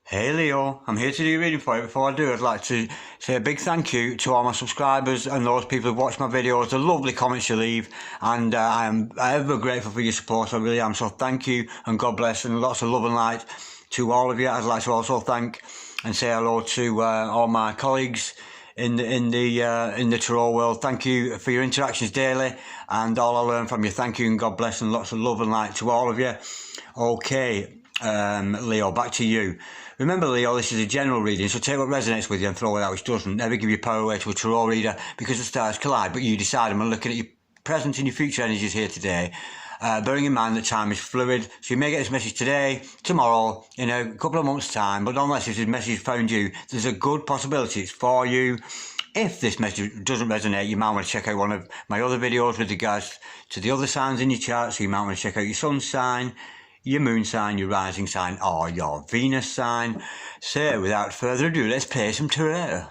Hey Leo, I'm here to do a reading for you. Before I do, I'd like to say a big thank you to all my subscribers and those people who watch my videos, the lovely comments you leave, and I am ever grateful for your support, I really am. So thank you and God bless, and lots of love and light to all of you. I'd like to also thank and say hello to all my colleagues in the tarot world. Thank you for your interactions daily and all I learn from you. Thank you and God bless, and lots of love and light to all of you. Okay, Leo, back to you. Remember, Leo, this is a general reading, so take what resonates with you and throw it out which doesn't. Never give your power away to a tarot reader because the stars collide, but you decide. I'm looking at your present and your future energies here today. Bearing in mind that time is fluid, so you may get this message today, tomorrow, in a couple of months' time, but unless this message found you, there's a good possibility it's for you. If this message doesn't resonate, you might want to check out one of my other videos with regards to the other signs in your chart, so you might want to check out your sun sign, your moon sign, your rising sign, or your Venus sign. So, without further ado, let's play some tarot.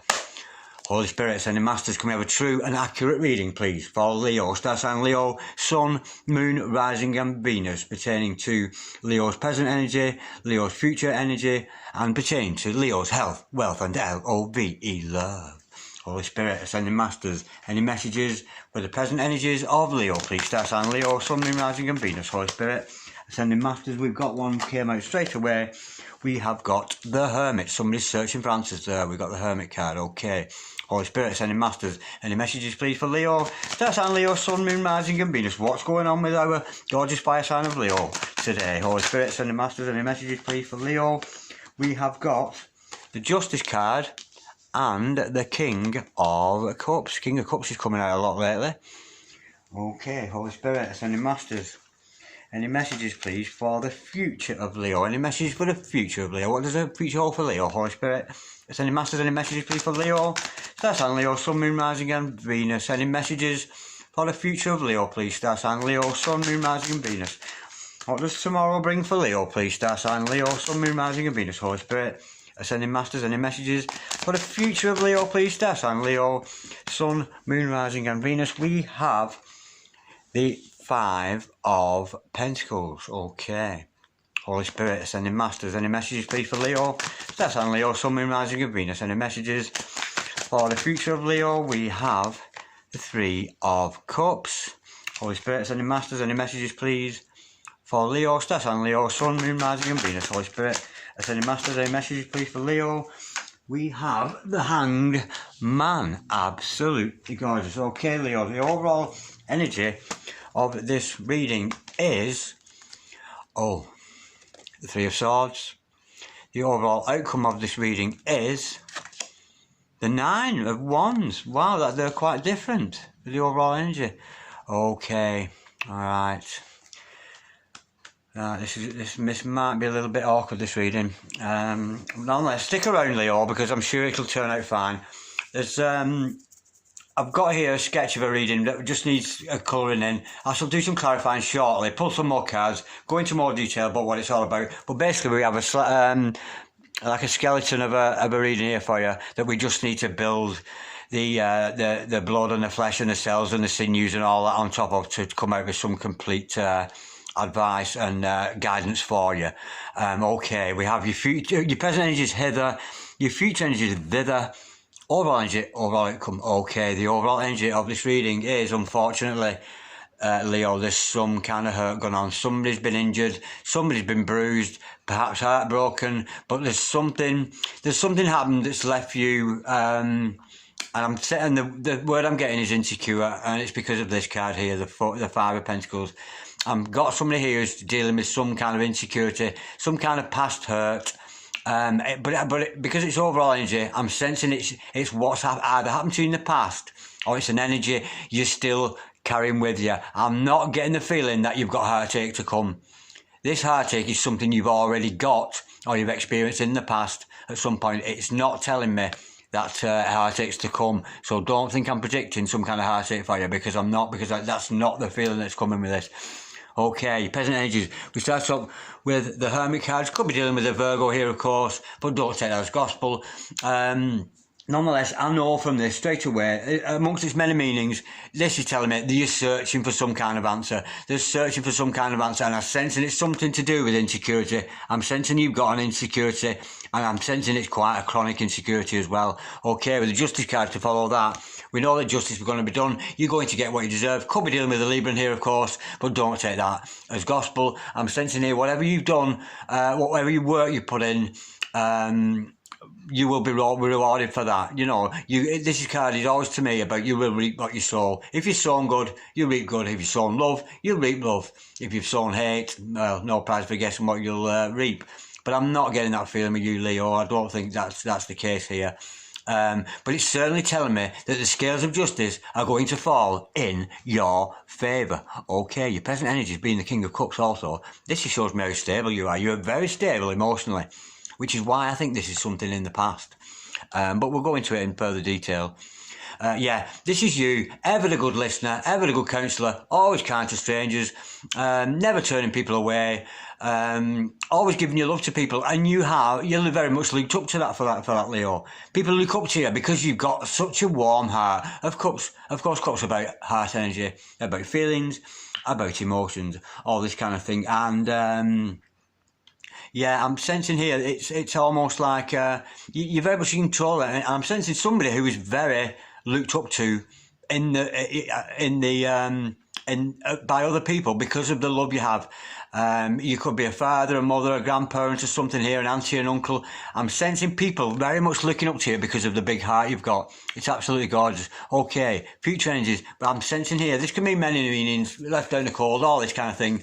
Holy Spirit, sending masters, can we have a true and accurate reading, please, for Leo, star sign Leo, sun, moon, rising and Venus, pertaining to Leo's present energy, Leo's future energy, and pertaining to Leo's health, wealth, and L-O-V-E, love. Holy Spirit, ascending masters, any messages for the present energies of Leo, please, star sign Leo, sun, moon, rising and Venus. Holy Spirit, ascending masters, we've got one, came out straight away. We have got the Hermit. Somebody's searching for answers there. We've got the Hermit card, okay. Holy Spirit, sending masters, any messages please for Leo? Star sign Leo, sun, moon, rising and Venus. What's going on with our gorgeous fire sign of Leo today? Holy Spirit, sending masters, any messages please for Leo? We have got the Justice card and the King of Cups. King of Cups is coming out a lot lately. Okay, Holy Spirit, sending masters, any messages please for the future of Leo? Any messages for the future of Leo? What does the future hold for Leo? Holy Spirit, any masters, any messages please for Leo? Star sign Leo, sun, moon, rising and Venus. Any messages for the future of Leo please? Star sign Leo, sun, moon, rising and Venus. What does tomorrow bring for Leo please? Star sign Leo, sun, moon, rising and Venus. Holy Spirit, ascending masters, any messages for the future of Leo please? Star sign Leo, sun, moon, rising and Venus. We have the Five of Pentacles, okay. Holy Spirit, ascending masters, any messages please for Leo? Star sign Leo, sun, moon, rising and Venus. Any messages for the future of Leo? We have the Three of Cups. Holy Spirit, ascending masters, any messages please for Leo? Star sign Leo, sun, moon, rising and Venus. Holy Spirit, ascending masters, any messages please for Leo? We have the Hanged Man. Absolutely gorgeous. Okay, Leo, the overall energy of this reading is, the Three of Swords. The overall outcome of this reading is the Nine of Wands. Wow, they're quite different with the overall energy. Okay, all right. This might be a little bit awkward, this reading. Nonetheless, stick around, Leo, because I'm sure it'll turn out fine. There's I've got here a sketch of a reading that just needs a colouring in. I shall do some clarifying shortly, pull some more cards, go into more detail about what it's all about. But basically, we have like a skeleton of a reading here for you that we just need to build the blood and the flesh and the cells and the sinews and all that on top of to come out with some complete advice and guidance for you. Okay, we have your present energy is hither, your future energy is thither. Overall energy, overall outcome. Okay, the overall energy of this reading is, unfortunately, Leo, there's some kind of hurt going on. Somebody's been injured, somebody's been bruised, perhaps heartbroken, but there's something happened that's left you, and I'm saying the word I'm getting is insecure, and it's because of this card here, the Five of Pentacles. I've got somebody here who's dealing with some kind of insecurity, some kind of past hurt. But because it's overall energy, I'm sensing it's what's either happened to you in the past, or it's an energy you're still carrying with you. I'm not getting the feeling that you've got heartache to come. This heartache is something you've already got, or you've experienced in the past at some point. It's not telling me that heartache's to come. So don't think I'm predicting some kind of heartache for you, because I'm not, because that's not the feeling that's coming with this. Okay, present energies. We start off with the Hermit cards. Could be dealing with a Virgo here, of course, but don't take that as gospel. nonetheless, I know from this straight away, amongst its many meanings, this is telling me that you're searching for some kind of answer. They're searching for some kind of answer, and I'm sensing it's something to do with insecurity. I'm sensing you've got an insecurity, and I'm sensing it's quite a chronic insecurity as well. Okay, with the justice card to follow that, we know that justice is going to be done. You're going to get what you deserve. Could be dealing with a Libran here, of course, but don't take that as gospel. I'm sensing here, whatever you've done, whatever you work you put in, you will be rewarded for that. You know, this card is always to me about you will reap what you sow. If you've sown good, you reap good. If you've sown love, you'll reap love. If you've sown hate, well, no prize for guessing what you'll reap. But I'm not getting that feeling with you, Leo. I don't think that's the case here. But it's certainly telling me that the scales of justice are going to fall in your favour. Okay, your present energy is being the King of Cups also. This shows me how stable you are. You're very stable emotionally, which is why I think this is something in the past. But we'll go into it in further detail. Yeah, this is you, ever the good listener, ever the good counsellor, always kind to strangers, never turning people away, always giving your love to people, and you're very much looked up to that for that, Leo. People look up to you because you've got such a warm heart. Of course, cups about heart energy, about feelings, about emotions, all this kind of thing, and yeah, I'm sensing here it's almost like you're very much in control, and I'm sensing somebody who is very looked up to by other people because of the love you have. You could be a father, a mother, a grandparent or something here, an auntie, an uncle. I'm sensing people very much looking up to you because of the big heart you've got. It's absolutely gorgeous. Okay, future energies, but I'm sensing here, this can mean many meanings, left down the cold, all this kind of thing.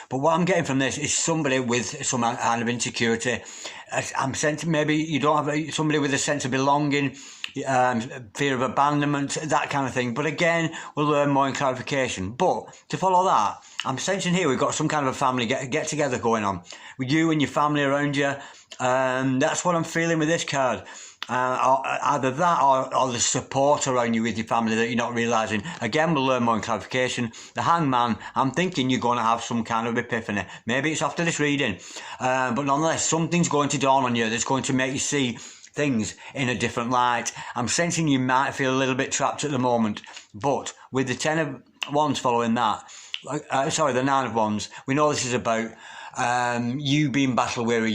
But what I'm getting from this is somebody with some kind of insecurity. I'm sensing maybe you don't have somebody with a sense of belonging, fear of abandonment, that kind of thing. But again, we'll learn more in clarification. But to follow that, I'm sensing here we've got some kind of a family get together going on with you and your family around you. That's what I'm feeling with this card. Either that or the support around you with your family that you're not realising. Again, we'll learn more in clarification. The Hangman, I'm thinking you're going to have some kind of epiphany. Maybe it's after this reading. But nonetheless, something's going to dawn on you that's going to make you see things in a different light. I'm sensing you might feel a little bit trapped at the moment. But with the Ten of Wands following that, the Nine of Wands, we know this is about you being battle weary.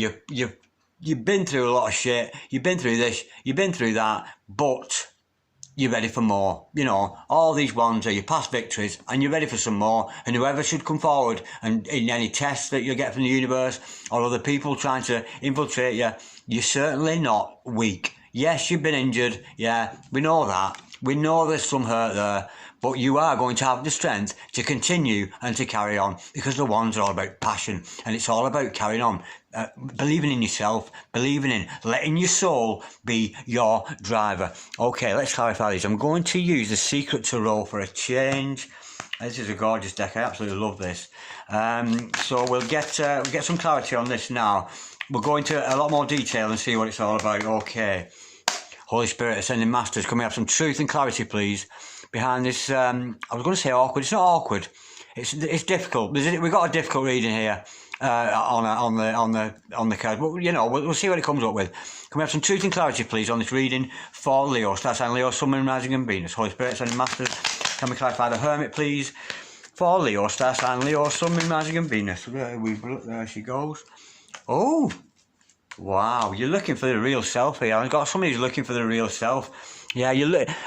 You've been through a lot of shit. You've been through this. You've been through that. But you're ready for more. You know, all these wands are your past victories, and you're ready for some more. And whoever should come forward and in any tests that you'll get from the universe or other people trying to infiltrate you, you're certainly not weak. Yes, you've been injured. Yeah, we know that. We know there's some hurt there. But you are going to have the strength to continue and to carry on, because the wands are all about passion, and it's all about carrying on, believing in yourself, believing in letting your soul be your driver. Okay, let's clarify these. I'm going to use the Secret Tarot for a change. This is a gorgeous deck. I absolutely love this. So we'll get some clarity on this now. We'll go into a lot more detail and see what it's all about. Okay. Holy Spirit, Ascending Masters, can we have some truth and clarity, please, behind this? I was going to say awkward. It's not awkward. It's difficult. We've got a difficult reading here on the card. But you know, we'll see what it comes up with. Can we have some truth and clarity, please, on this reading for Leo? Star sign Leo, Sun, Moon, Rising, and Venus. Holy Spirit, Ascending Masters, can we clarify the Hermit, please, for Leo? Star sign Leo, Sun, Moon, Rising, and Venus. There she goes. Oh. Wow, you're looking for the real self here. I've got somebody who's looking for the real self. Yeah,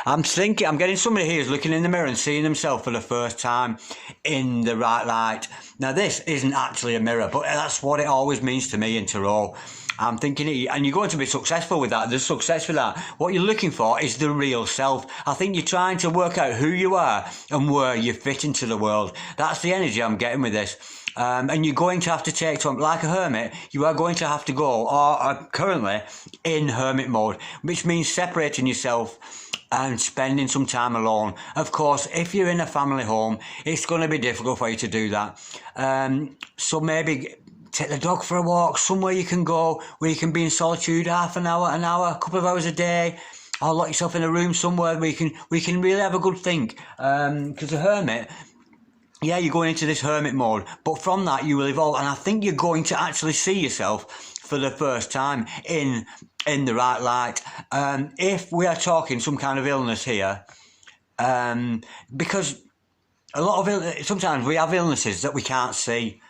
I'm getting somebody here who's looking in the mirror and seeing themselves for the first time in the right light. Now, this isn't actually a mirror, but that's what it always means to me in tarot. I'm thinking, and you're going to be successful with that. There's success with that. What you're looking for is the real self. I think you're trying to work out who you are and where you fit into the world. That's the energy I'm getting with this. And you're going to have to take time, like a hermit, you are going to have to go, or are currently in hermit mode, which means separating yourself and spending some time alone. Of course, if you're in a family home, it's going to be difficult for you to do that. So maybe take the dog for a walk, somewhere you can go, where you can be in solitude, half an hour, a couple of hours a day, or lock yourself in a room somewhere where you can really have a good think. Because a hermit, yeah, you're going into this hermit mode, but from that you will evolve, and I think you're going to actually see yourself for the first time in the right light. If we are talking some kind of illness here, because a lot of sometimes we have illnesses that we can't see.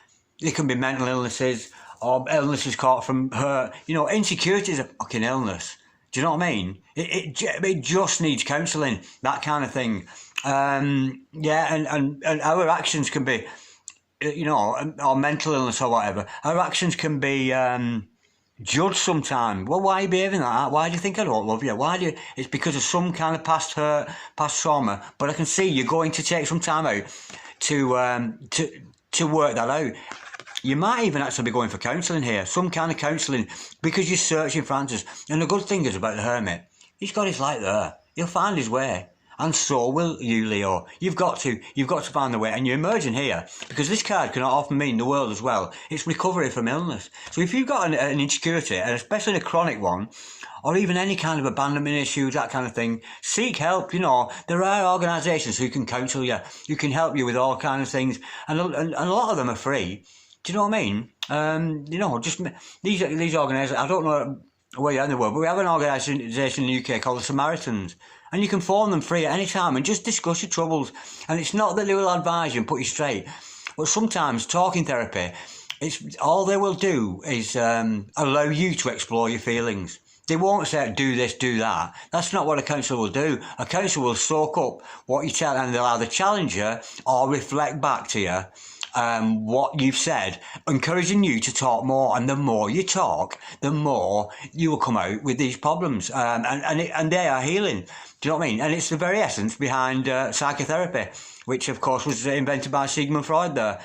They can be mental illnesses or illnesses caught from hurt. You know, insecurity is a fucking illness. Do you know what I mean? It just needs counselling, that kind of thing. Yeah, and our actions can be, you know, or mental illness or whatever. Our actions can be judged sometimes. Well, why are you behaving like that? Why do you think I don't love you? Why do you? It's because of some kind of past hurt, past trauma. But I can see you're going to take some time out to work that out. You might even actually be going for counselling here, some kind of counselling, because you're searching for answers. And the good thing is about the hermit, he's got his light there. He'll find his way. And so will you, Leo. You've got to find the way. And you're emerging here, because this card can often mean the world as well. It's recovery from illness. So if you've got an insecurity, and especially a chronic one, or even any kind of abandonment issues, that kind of thing, seek help. You know, there are organisations who can counsel you, who can help you with all kinds of things. And a lot of them are free. Do you know what I mean? You know, just these organisations, I don't know where you're in the world, but we have an organisation in the UK called the Samaritans, and you can phone them free at any time and just discuss your troubles. And it's not that they will advise you and put you straight, but sometimes talking therapy, it's all they will do is allow you to explore your feelings. They won't say, do this, do that. That's not what a counsellor will do. A counsellor will soak up what you tell, and they'll either challenge you or reflect back to you what you've said, encouraging you to talk more. And the more you talk, the more you will come out with these problems. And they are healing. Do you know what I mean? And it's the very essence behind psychotherapy, which of course was invented by Sigmund Freud there.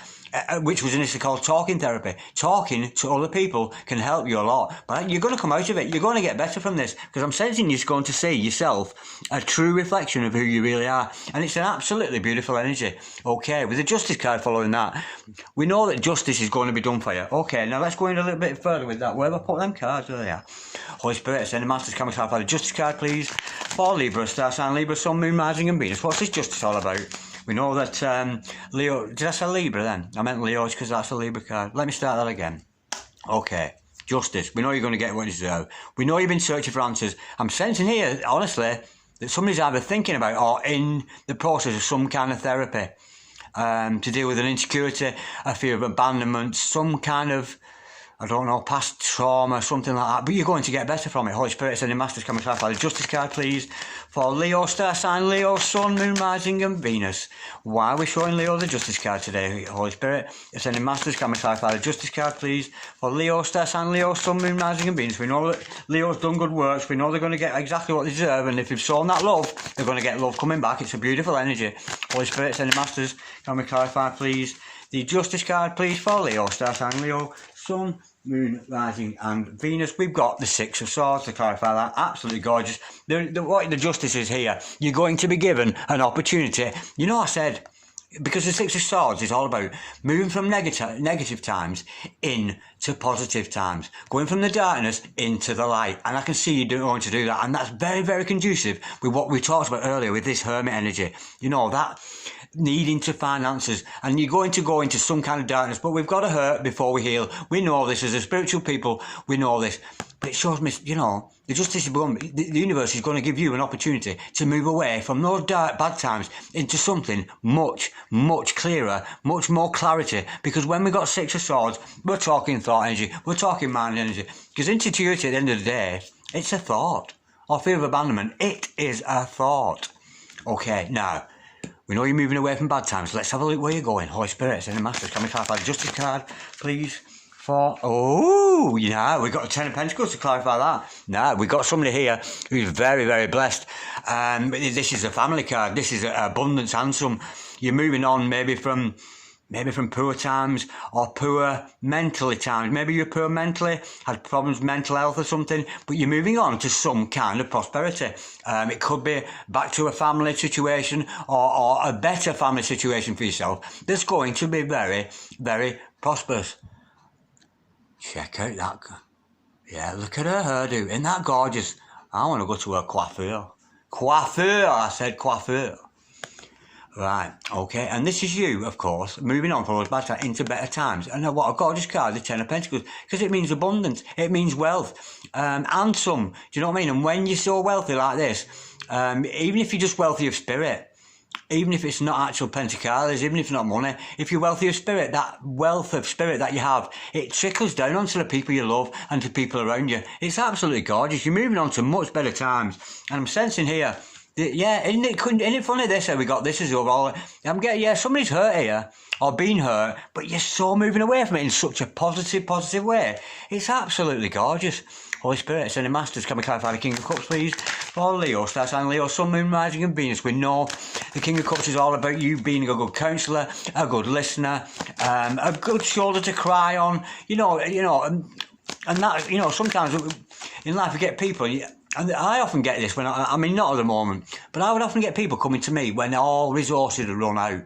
Which was initially called talking therapy. Talking to other people can help you a lot. But you're going to come out of it. You're going to get better from this. Because I'm sensing you're going to see yourself a true reflection of who you really are. And it's an absolutely beautiful energy. Okay, with the Justice card following that, we know that justice is going to be done for you. Okay, now let's go in a little bit further with that. Where have I put them cards? Oh, yeah. Holy Spirit, send the Masters, Camel, Star, the Justice card, please. For Libra, Star Sign, Libra, Sun, Moon, Rising and Venus. What's this justice all about? We know that Leo, did I say Libra then? I meant Leo because that's a Libra card. Let me start that again. Okay, justice. We know you're going to get what you deserve. We know you've been searching for answers. I'm sensing here, honestly, that somebody's either thinking about or in the process of some kind of therapy to deal with an insecurity, a fear of abandonment, some kind of, I don't know, past trauma, something like that. But you're going to get better from it. Holy Spirit, sending Masters, coming to the Justice card, please. For Leo, Star Sign, Leo, Sun, Moon, Rising and Venus. Why are we showing Leo the Justice card today? Holy Spirit, sending Masters, coming to the Justice card, please. For Leo, Star Sign, Leo, Sun, Moon, Rising and Venus. We know that Leo's done good works. We know they're going to get exactly what they deserve. And if you've shown that love, they're going to get love coming back. It's a beautiful energy. Holy Spirit, sending Masters, can we clarify, please? The Justice card, please, for Leo, Star Sign, Leo, Sun, Moon, Rising and Venus. We've got the Six of Swords to clarify that. Absolutely gorgeous. What the Justice is here, you're going to be given an opportunity. You know, I said, because the Six of Swords is all about moving from negative times into positive times, going from the darkness into the light. And I can see you going to do that. And that's very, very conducive with what we talked about earlier with this hermit energy. You know, that needing to find answers, and you're going to go into some kind of darkness, but we've got to hurt before we heal. We know this as a spiritual people, we know this, but it shows me, you know, the justice is the universe is going to give you an opportunity to move away from those dark, bad times into something much, much clearer, much more clarity, because when we got Six of Swords, we're talking thought energy, we're talking mind energy, because insecurity at the end of the day, it's a thought, or fear of abandonment, it is a thought. Okay, now, we know you're moving away from bad times. Let's have a look where you're going. Holy Spirit, send the Masters, can we clarify the Justice card, please? For, oh, yeah, we've got a Ten of Pentacles to clarify that. Now, we've got somebody here who's very, very blessed. This is a family card. This is abundance, handsome. You're moving on maybe from poor times or poor mentally times. Maybe you're poor mentally, had problems with mental health or something, but you're moving on to some kind of prosperity. It could be back to a family situation or a better family situation for yourself that's going to be very, very prosperous. Check out that. Yeah, look at her hairdo. Isn't that gorgeous? I want to go to a coiffeur. Coiffeur, I said coiffeur. Right, okay, and this is you, of course, moving on from those bad times into better times. And what I've got to discard the Ten of Pentacles because it means abundance, it means wealth, and some. Do you know what I mean? And when you're so wealthy like this, even if you're just wealthy of spirit, even if it's not actual pentacles, even if it's not money, if you're wealthy of spirit, that wealth of spirit that you have, it trickles down onto the people you love and to people around you. It's absolutely gorgeous. You're moving on to much better times, and I'm sensing here. Yeah, isn't it funny this? How we got this as overall. I'm getting, somebody's hurt here or been hurt, but you're so moving away from it in such a positive way. It's absolutely gorgeous. Holy Spirit, sending masters, can we clarify the King of Cups, please? For Leo, star sign Leo, Sun, Moon, Rising, and Venus. We know the King of Cups is all about you being a good counsellor, a good listener, a good shoulder to cry on. And that, sometimes in life we get people. And I often get this when I mean, not at the moment, but I would often get people coming to me when all resources are run out.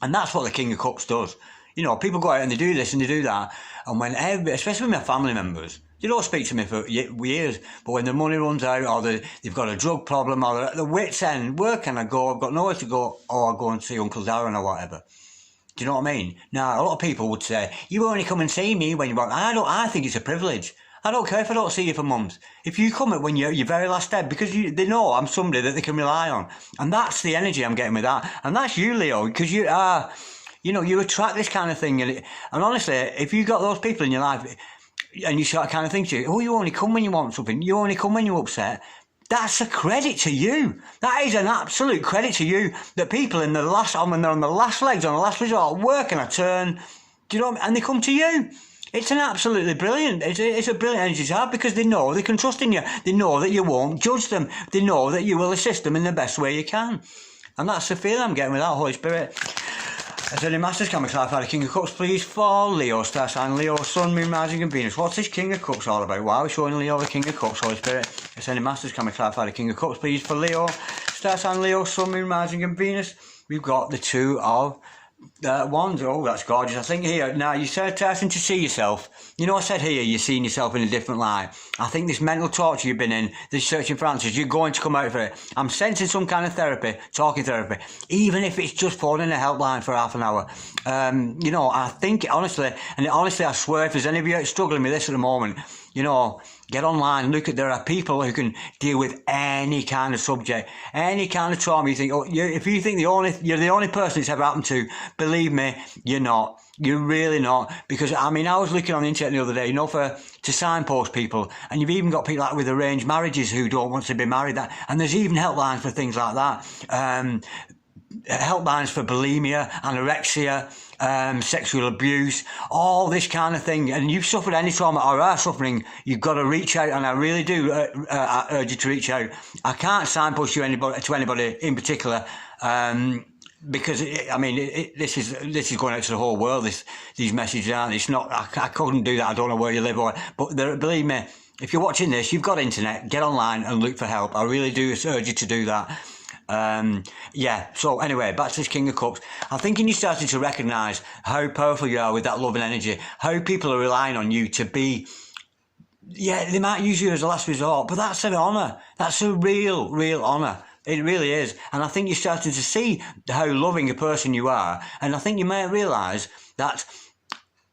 And that's what the King of Cups does. People go out and they do this and they do that. And when especially with my family members, they don't speak to me for years, but when the money runs out or they've got a drug problem or the wits end, where can I go? I've got nowhere to go, or I'll go and see Uncle Darren or whatever. Do you know what I mean? Now, a lot of people would say, you only come and see me when you want. I think it's a privilege. I don't care if I don't see you for months. If you come at when you're your very last step, because they know I'm somebody that they can rely on. And that's the energy I'm getting with that. And that's you, Leo, because you are, you attract this kind of thing. And honestly, if you got those people in your life and you sort of kind of think to you, you only come when you want something, you only come when you're upset, that's a credit to you. That is an absolute credit to you that people when they're on the last legs, on the last resort, working a turn, do you know what I mean? And they come to you. It's an absolutely brilliant, it's a brilliant energy to have because they know they can trust in you. They know that you won't judge them. They know that you will assist them in the best way you can. And that's the feeling I'm getting with that, Holy Spirit. As any masters, can we clarify the King of Cups, please, for Leo, star sign Leo, Sun, Moon, Rising, and Venus. What's this King of Cups all about? Why are we showing Leo the King of Cups, Holy Spirit? As any masters, can we clarify the King of Cups, please, for Leo, star sign Leo, Sun, Moon, Rising, and Venus? We've got the Two of Wands. Oh, that's gorgeous. I think here, now you said starting to see yourself. I said here you're seeing yourself in a different light. I think this mental torture you've been in, this searching for answers, you're going to come out for it. I'm sensing some kind of therapy, talking therapy, even if it's just phoning a helpline for half an hour. I think honestly, I swear, if there's any of you struggling with this at the moment, get online, look at, there are people who can deal with any kind of subject, any kind of trauma. You think, if you think you're the only person it's ever happened to, believe me, you're not. You're really not. Because, I was looking on the internet the other day, to signpost people, and you've even got people like with arranged marriages who don't want to be married, and there's even helplines for things like that. Helplines for bulimia, anorexia, sexual abuse, all this kind of thing. And you've suffered any trauma or are suffering, you've got to reach out, and I really do urge you to reach out. I can't signpost you to anybody in particular, because this is going out to the whole world. These messages aren't. It's not. I couldn't do that. I don't know where you live, but believe me, if you're watching this, you've got internet. Get online and look for help. I really do urge you to do that. So anyway, back to this King of Cups. I'm thinking you're starting to recognise how powerful you are with that love and energy, how people are relying on you to be, they might use you as a last resort, but that's an honour. That's a real honour. It really is. And I think you're starting to see how loving a person you are, and I think you might realise that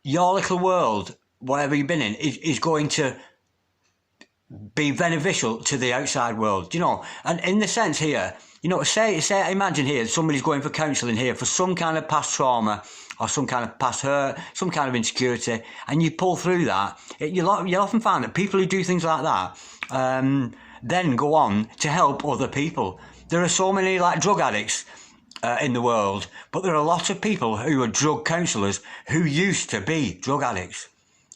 your little world, whatever you've been in, is going to be beneficial to the outside world, and in the sense here, imagine here, somebody's going for counselling here for some kind of past trauma or some kind of past hurt, some kind of insecurity, and you pull through that. You'll often find that people who do things like that then go on to help other people. There are so many drug addicts in the world, but there are a lot of people who are drug counsellors who used to be drug addicts.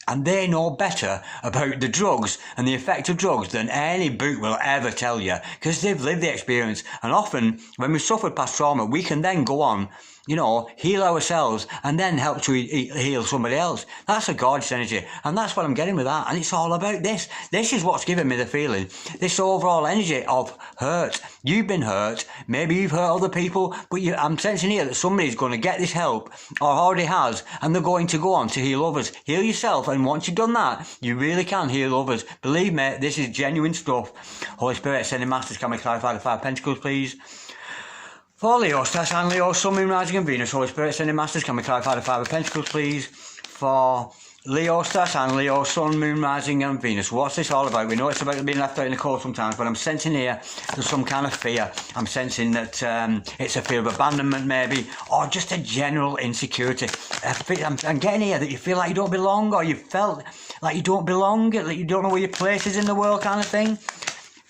And they know better about the drugs and the effect of drugs than any book will ever tell you, because they've lived the experience. And often, when we've suffered past trauma, we can then go on, heal ourselves and then help to heal somebody else. That's a gorgeous energy. And that's what I'm getting with that. And it's all about this. This is what's giving me the feeling. This overall energy of hurt. You've been hurt. Maybe you've hurt other people. But I'm sensing here that somebody's going to get this help, or already has, and they're going to go on to heal others. Heal yourself. And once you've done that, you really can heal others. Believe me, this is genuine stuff. Holy Spirit, sending masters, can we clarify the Five Pentacles, please? For Leo, Star Sign Leo, Sun, Moon, Rising and Venus, Holy Spirit, Sending Masters, can we clarify the Five of Pentacles, please? For Leo, Star Sign Leo, Sun, Moon, Rising and Venus. What's this all about? We know it's about being left out in the cold sometimes, but I'm sensing here there's some kind of fear. I'm sensing that it's a fear of abandonment maybe, or just a general insecurity. I'm getting here that you feel like you don't belong, or you felt like you don't belong, like you don't know where your place is in the world kind of thing.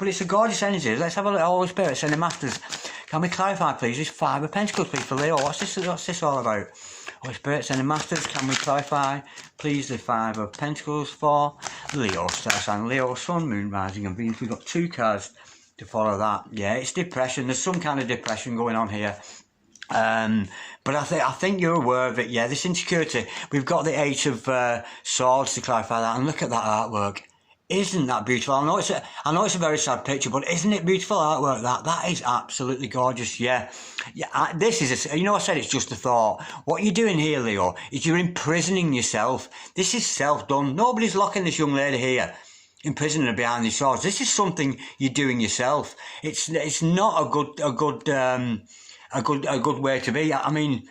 But it's a gorgeous energy. Let's have a look at Holy Spirit, Sending Masters. Can we clarify, please, this Five of Pentacles, please, for Leo? What's this all about? Holy Spirit, Sending Masters, can we clarify, please, the Five of Pentacles for Leo, Star Sign Leo, Sun, Moon, Rising and Venus. We've got 2 cards to follow that. Yeah, it's depression. There's some kind of depression going on here. But I think you're aware of it. Yeah, this insecurity. We've got the Eight of Swords to clarify that. And look at that artwork. Isn't that beautiful? I know it's a very sad picture, but isn't it beautiful artwork? That is absolutely gorgeous. Yeah. This is I said it's just a thought. What you're doing here, Leo, is you're imprisoning yourself. This is self-done. Nobody's locking this young lady here, imprisoning her behind these swords. This is something you're doing yourself. It's not a good way to be. I mean,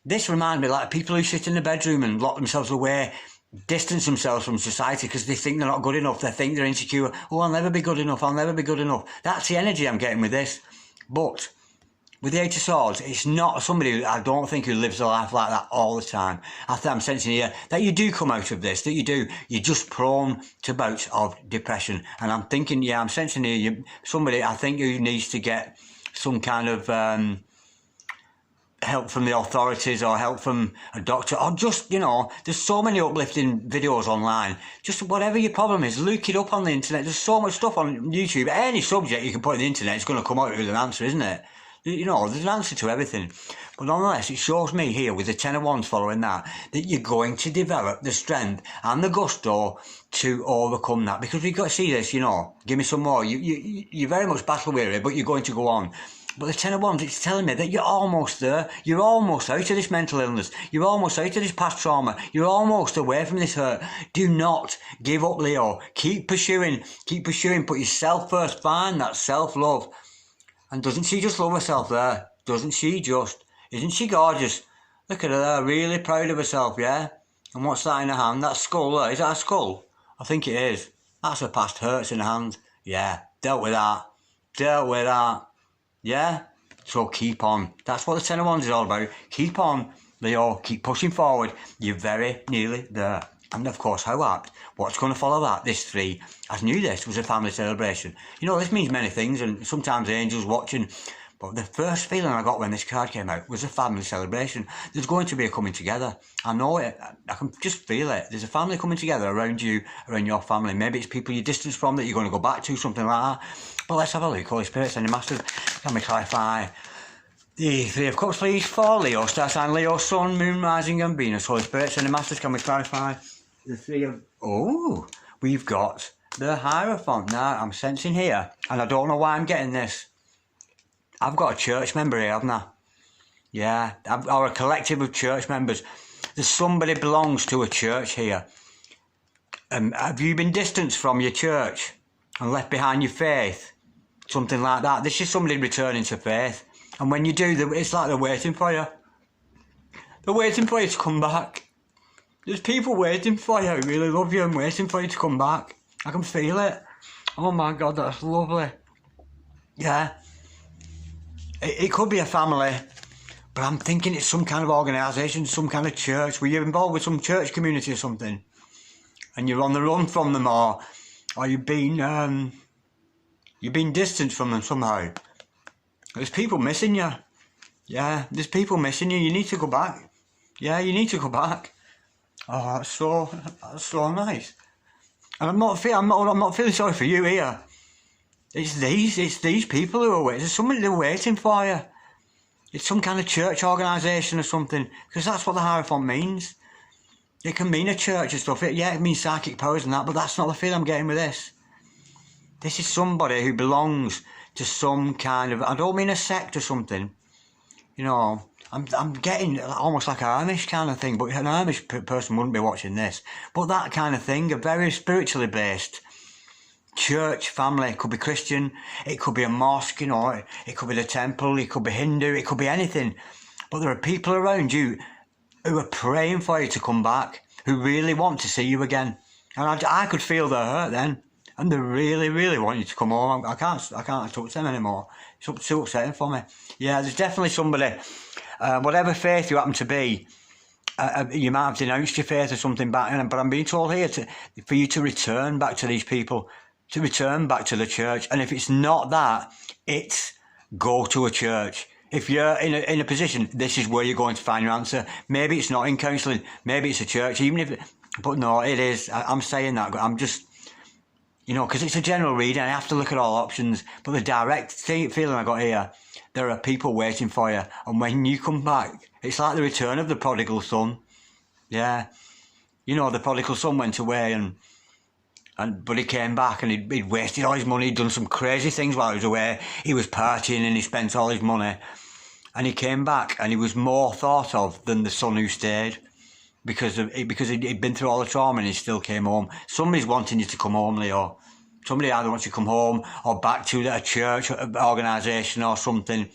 this reminds me like people who sit in the bedroom and lock themselves away, distance themselves from society because they think they're not good enough. They think they're insecure. Oh, I'll never be good enough. I'll never be good enough. That's the energy I'm getting with this. But with the Eight of Swords, it's not somebody I don't think who lives a life like that all the time. I'm sensing here that you do come out of this, that you're just prone to bouts of depression. And I'm thinking, I'm sensing here somebody I think who needs to get some kind of help from the authorities or help from a doctor, or just, there's so many uplifting videos online. Just whatever your problem is, look it up on the internet. There's so much stuff on YouTube. Any subject you can put on the internet, it's going to come out with an answer, isn't it? There's an answer to everything. But nonetheless, it shows me here with the Ten of Wands following that you're going to develop the strength and the gusto to overcome that. Because we've got to see this, give me some more. You're very much battle weary, but you're going to go on. But the Ten of Wands, it's telling me that you're almost there. You're almost out of this mental illness. You're almost out of this past trauma. You're almost away from this hurt. Do not give up, Leo. Keep pursuing. Put yourself first. Find that self-love. And doesn't she just love herself there? Doesn't she just? Isn't she gorgeous? Look at her there, really proud of herself, yeah? And what's that in her hand? That skull there. Is that a skull? I think it is. That's her past hurts in her hand. Yeah, dealt with that. Yeah? So keep on. That's what the Ten of Wands is all about. Keep on, Leo. Keep pushing forward. You're very nearly there. And of course, how apt. What's going to follow that? This 3. I knew this was a family celebration. This means many things, and sometimes angels watching. But the first feeling I got when this card came out was a family celebration. There's going to be a coming together. I know it. I can just feel it. There's a family coming together around you, around your family. Maybe it's people you're distanced from that you're going to go back to, something like that. But let's have a look. Holy Spirit, Sending Masters, can we clarify the Three of Cups, please, for Leo, Star Sign Leo, Sun, Moon, Rising and Venus. Holy Spirit, Sending Masters, can we clarify the Three of... Oh, we've got the Hierophant. Now, I'm sensing here, and I don't know why I'm getting this. I've got a church member here, haven't I? Yeah, or a collective of church members. There's somebody belongs to a church here. Have you been distanced from your church and left behind your faith? Something like that. This is somebody returning to faith. And when you do, it's like they're waiting for you. They're waiting for you to come back. There's people waiting for you who really love you and waiting for you to come back. I can feel it. Oh my God, that's lovely. Yeah. It could be a family, but I'm thinking it's some kind of organisation, some kind of church. Were you involved with some church community or something? And you're on the run from them, or you've been distanced from them somehow. There's people missing you. Yeah, there's people missing you. You need to go back. Yeah, you need to go back. Oh, that's so nice. And I'm not feeling sorry for you here. It's these people who are waiting. There's somebody they're waiting for you. It's some kind of church organisation or something, because that's what the Hierophant means. It can mean a church and stuff. It means psychic powers and that, but that's not the feel I'm getting with this. This is somebody who belongs to some kind of, I don't mean a sect or something. I'm getting almost like an Amish kind of thing, but an Amish person wouldn't be watching this. But that kind of thing, a very spiritually based church family. It could be Christian, it could be a mosque, you know, it could be the temple, it could be Hindu, it could be anything. But there are people around you who are praying for you to come back, who really want to see you again. And I could feel their hurt then. And they really, really want you to come home. I can't touch them anymore. It's too upsetting for me. Yeah, there's definitely somebody, whatever faith you happen to be, you might have denounced your faith or something back, but I'm being told here for you to return back to these people, to return back to the church. And if it's not that, it's go to a church. If you're in a position, this is where you're going to find your answer. Maybe it's not in counselling, maybe it's a church, but no, it is. I'm saying that, I'm just, you know, because it's a general reading, I have to look at all options. But the direct feeling I got here, there are people waiting for you. And when you come back, it's like the return of the prodigal son. Yeah. You know, the prodigal son went away but he came back and he'd wasted all his money. He'd done some crazy things while he was away. He was partying and he spent all his money. And he came back and he was more thought of than the son who stayed. Because he'd been through all the trauma and he still came home. Somebody's wanting you to come home, Leo. Somebody either wants you to come home or back to a church organisation or something.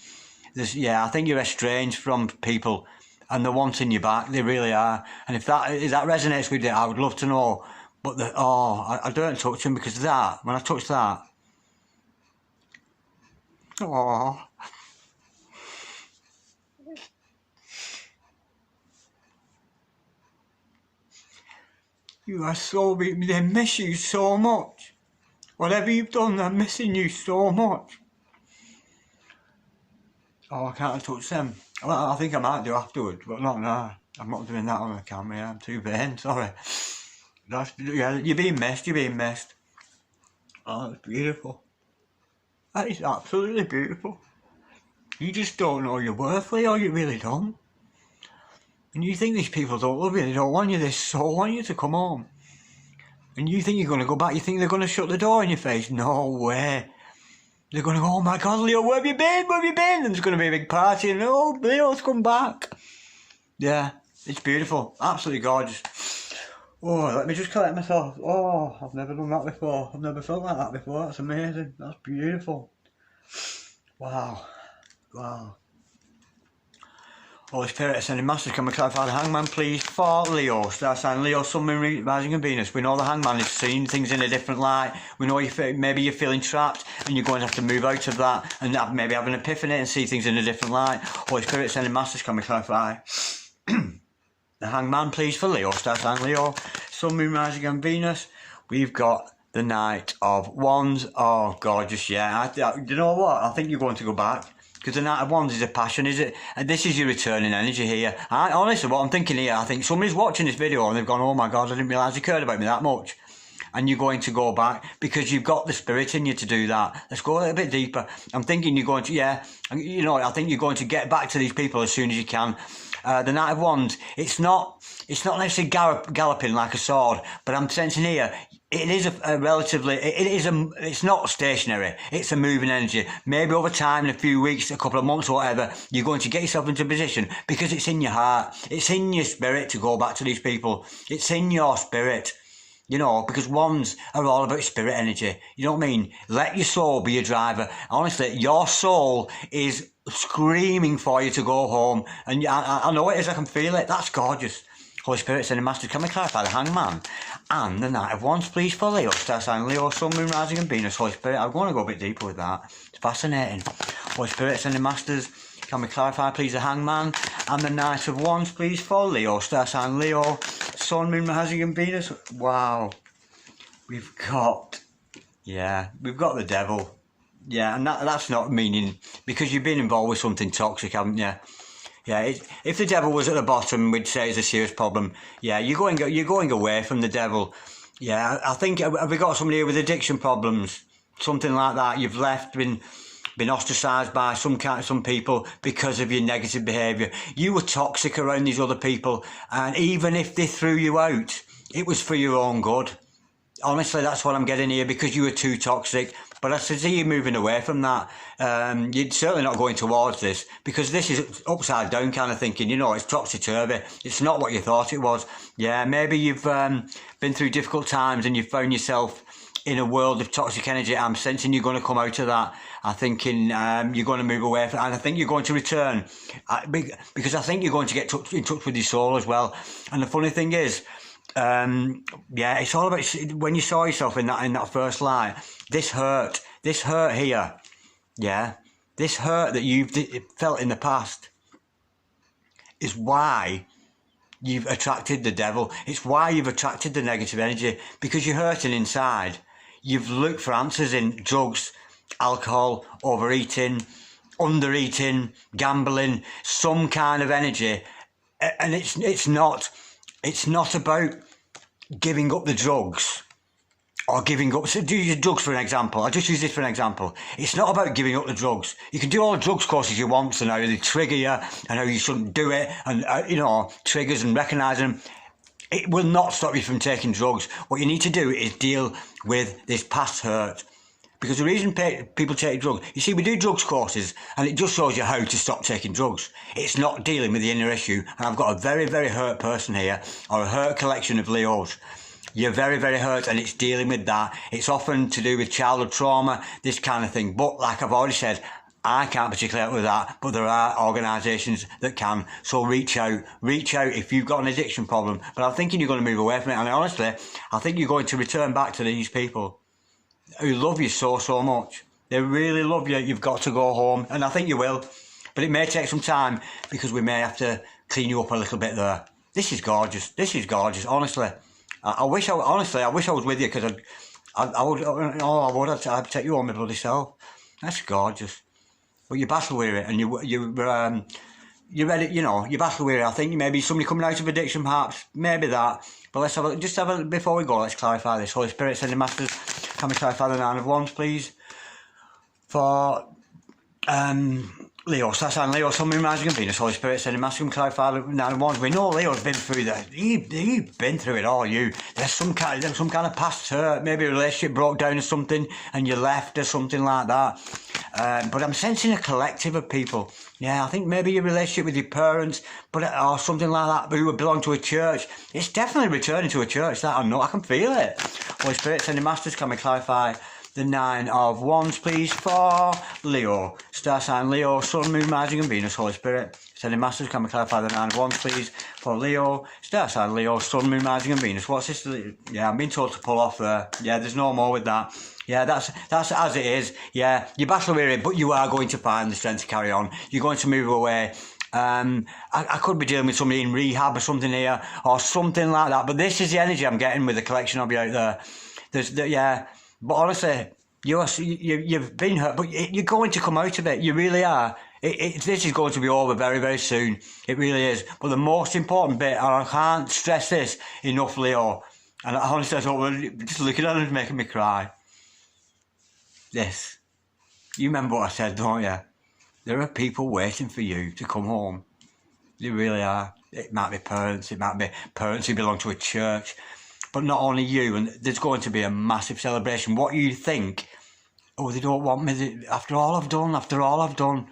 I think you're estranged from people and they're wanting you back. They really are. And if that resonates with you, I would love to know. But I don't touch them because when I touch that, you are so big. They miss you so much. Whatever you've done, they're missing you so much. I can't touch them. Well, I think I might do afterwards, but not now. I'm not doing that on the camera. I'm too vain. Sorry. You're being missed. Oh, it's beautiful. That is absolutely beautiful. You just don't know your worth, Leo. You really don't. And you think these people don't love you, they don't want you, they so want you to come home. And you think you're going to go back, you think they're going to shut the door in your face. No way. They're going to go, oh my God, Leo, where have you been? Where have you been? And there's going to be a big party and, oh, Leo's come back. Yeah, it's beautiful. Absolutely gorgeous. Oh, let me just collect myself. Oh, I've never done that before. I've never felt like that before. That's amazing. That's beautiful. Wow. Holy Spirit, ascending masters, can we clarify the hangman, please, for Leo? Star sign Leo, Sun, Moon, Rising and Venus. We know the hangman is seeing things in a different light. We know maybe you're feeling trapped and you're going to have to move out of that and maybe have an epiphany and see things in a different light. Holy Spirit, ascending masters, can we clarify the hangman, please, for Leo? Star sign Leo, Sun, Moon, Rising and Venus. We've got the Knight of Wands. Oh, gorgeous, yeah. You know what? I think you're going to go back. Because the Knight of Wands is a passion, is it? And this is your returning energy here. Honestly, what I'm thinking here, I think somebody's watching this video and they've gone, oh my God, I didn't realise he cared about me that much. And you're going to go back because you've got the spirit in you to do that. Let's go a little bit deeper. I'm thinking you're going to, I think you're going to get back to these people as soon as you can. The Knight of Wands, it's not necessarily galloping like a sword, but I'm sensing here, it is it's not stationary, it's a moving energy. Maybe over time, in a few weeks, a couple of months or whatever, you're going to get yourself into a position because it's in your heart, it's in your spirit to go back to these people, it's in your spirit. You know, because wands are all about spirit energy. You know what I mean? Let your soul be your driver. Honestly, your soul is screaming for you to go home. And I know it is, I can feel it. That's gorgeous. Holy Spirit, sending masters, can we clarify the hangman and the Knight of Wands, please, for Leo? Star sign Leo, Sun, Moon, Rising and Venus. Holy Spirit, I'm going to go a bit deeper with that. It's fascinating. Holy Spirit, sending masters, can we clarify, please, the hangman and the Knight of Wands, please, for Leo? Star sign Leo, Sun, Moon, Rising and Venus. Wow. We've got the devil. Yeah, and that's not meaning, because you've been involved with something toxic, haven't you? Yeah, if the devil was at the bottom, we'd say it's a serious problem. Yeah, you're going away from the devil. Yeah, I think, have we got somebody here with addiction problems? Something like that. You've left, been ostracised by some people because of your negative behaviour. You were toxic around these other people, and even if they threw you out, it was for your own good. Honestly, that's what I'm getting here, because you were too toxic. But I see you moving away from that. You're certainly not going towards this, because this is upside down kind of thinking, it's topsy-turvy. It's not what you thought it was. Yeah, maybe you've been through difficult times and you've found yourself in a world of toxic energy. I'm sensing you're going to come out of that. I'm thinking you're going to move away from, and I think you're going to return because I think you're going to get in touch with your soul as well. And the funny thing is, it's all about when you saw yourself in that first light. This hurt here, this hurt that you've felt in the past is why you've attracted the devil. It's why you've attracted the negative energy, because you're hurting inside. You've looked for answers in drugs, alcohol, overeating, undereating, gambling, some kind of energy, and it's not about giving up the drugs or giving up. So do your drugs for an example. I just use this for an example. It's not about giving up the drugs. You can do all the drugs courses you want and how they trigger you and how you shouldn't do it, and triggers and recognising them. It will not stop you from taking drugs. What you need to do is deal with this past hurt. Because the reason people take drugs, you see, we do drugs courses and it just shows you how to stop taking drugs. It's not dealing with the inner issue. And I've got a very, very hurt person here, or a hurt collection of Leos. You're very, very hurt, and it's dealing with that. It's often to do with childhood trauma, this kind of thing. But like I've already said, I can't particularly help with that, but there are organisations that can. So reach out if you've got an addiction problem. But I'm thinking you're going to move away from it. And honestly, I think you're going to return back to these people who love you so, so much. They really love you. You've got to go home, and I think you will. But it may take some time, because we may have to clean you up a little bit there. This is gorgeous. This is gorgeous, honestly. I wish I was with you, because I'd take you on my bloody self. That's gorgeous. But you battle with it, and you're ready. You battle with it. I think maybe somebody coming out of addiction, perhaps, maybe that. But let's have a before we go. Let's clarify this. Holy Spirit, sending masters, can we clarify the 9 of Wands, please? For Leo, Star sign Leo, Sun, Moon, Rising and Venus, Holy Spirit, sending masculine, clarify the 9 of Wands. We know Leo's been through that. You've been through it all, you. There's some kind of past hurt, maybe a relationship broke down or something, and you left or something like that. But I'm sensing a collective of people. Yeah, I think maybe your relationship with your parents, or something like that, who belong to a church. It's definitely returning to a church, that I know. I can feel it. Holy Spirit, sending masters, can we clarify the 9 of Wands, please, for Leo. Star sign Leo, Sun, Moon, Rising and Venus, Holy Spirit. Sending masters, can we clarify the 9 of Wands, please, for Leo. Star sign Leo, Sun, Moon, Rising and Venus. What's this? Yeah, I'm being told to pull off there. Yeah, there's no more with that. Yeah, that's as it is. Yeah, you battle with it, but you are going to find the strength to carry on. You're going to move away. I could be dealing with somebody in rehab or something here, or something like that. But this is the energy I'm getting with the collection of you out there. But honestly, you've been hurt, but you're going to come out of it. You really are. This is going to be over very, very soon. It really is. But the most important bit, and I can't stress this enough, Leo, and honestly, I thought, just looking at it is making me cry. This. You remember what I said, don't you? There are people waiting for you to come home. They really are. It might be parents who belong to a church. But not only you, and there's going to be a massive celebration. What you think, they don't want me, after all I've done,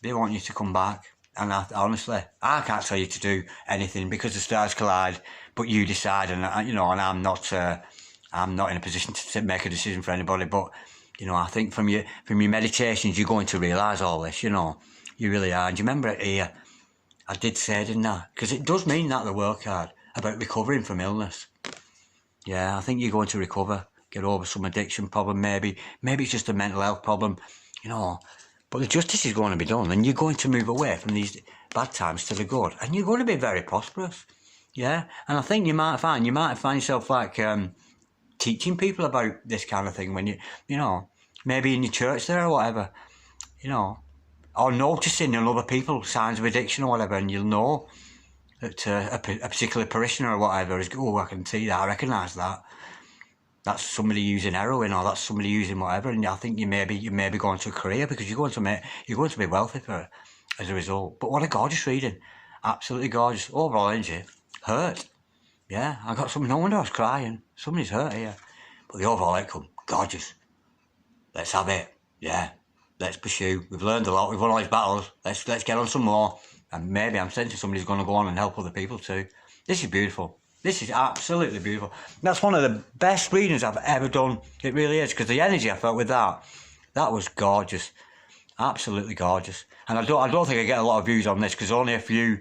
they want you to come back. And honestly, I can't tell you to do anything because the stars collide, but you decide, and I'm not in a position to make a decision for anybody, but, I think from your meditations, you're going to realise all this, you really are. And do you remember it here? I did say, didn't I? Because it does mean that, the world card, about recovering from illness. Yeah, I think you're going to recover, get over some addiction problem, maybe it's just a mental health problem, but the justice is going to be done, and you're going to move away from these bad times to the good, and you're going to be very prosperous. Yeah, and I think you might find yourself like teaching people about this kind of thing when maybe in your church there or whatever, or noticing in other people signs of addiction or whatever, and you'll know that a particular parishioner or whatever is, I can see that, I recognise that. That's somebody using heroin, or that's somebody using whatever, and I think you may be going to a career, because you're going to be wealthy as a result. But what a gorgeous reading, absolutely gorgeous. Overall energy, hurt. Yeah, I got something. No wonder I was crying. Somebody's hurt here, but the overall outcome, gorgeous. Let's have it. Yeah, let's pursue. We've learned a lot. We've won all these battles. Let's get on some more. And maybe I'm sensing somebody's going to go on and help other people too. This is beautiful. This is absolutely beautiful. That's one of the best readings I've ever done. It really is, because the energy I felt with that was gorgeous. Absolutely gorgeous. And I don't think I get a lot of views on this, because only a few.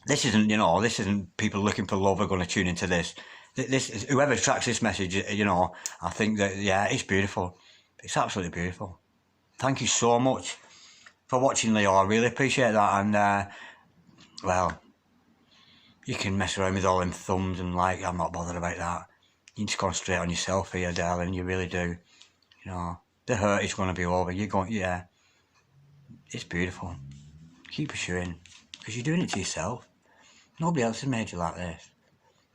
This isn't people looking for love are going to tune into this. This whoever tracks this message, I think that, yeah, it's beautiful. It's absolutely beautiful. Thank you so much for watching, Leo. I really appreciate that. And well, you can mess around with all them thumbs and like, I'm not bothered about that. You just concentrate on yourself here, darling. You really do. The hurt is going to be over. You're going, yeah. It's beautiful. Keep pursuing, because you're doing it to yourself. Nobody else has made you like this.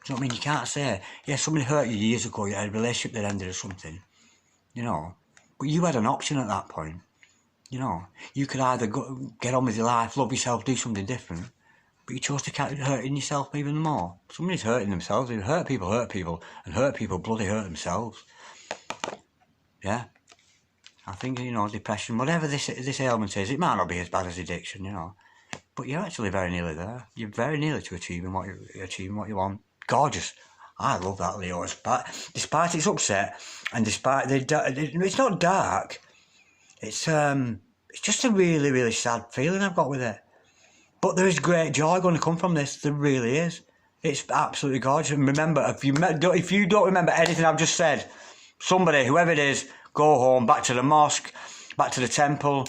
Do you know what I mean? You can't say, yeah, somebody hurt you years ago, you had a relationship that ended or something, But you had an option at that point, You could either get on with your life, love yourself, do something different, but you chose to keep hurting yourself even more. Somebody's hurting themselves. Hurt people, and hurt people bloody hurt themselves. Yeah. I think, depression, whatever this ailment is, it might not be as bad as addiction, But you're actually very nearly there. You're very nearly to achieving what you want. Gorgeous. I love that, Leo. Despite its upset, and despite it's not dark. It's just a really, really sad feeling I've got with it. But there is great joy going to come from this. There really is. It's absolutely gorgeous. And remember, if you don't remember anything I've just said, somebody, whoever it is, go home, back to the mosque, back to the temple.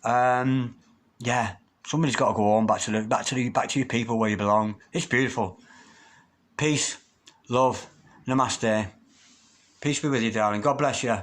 Yeah. Somebody's got to go home, back to your people where you belong. It's beautiful. Peace, love, namaste. Peace be with you, darling. God bless you.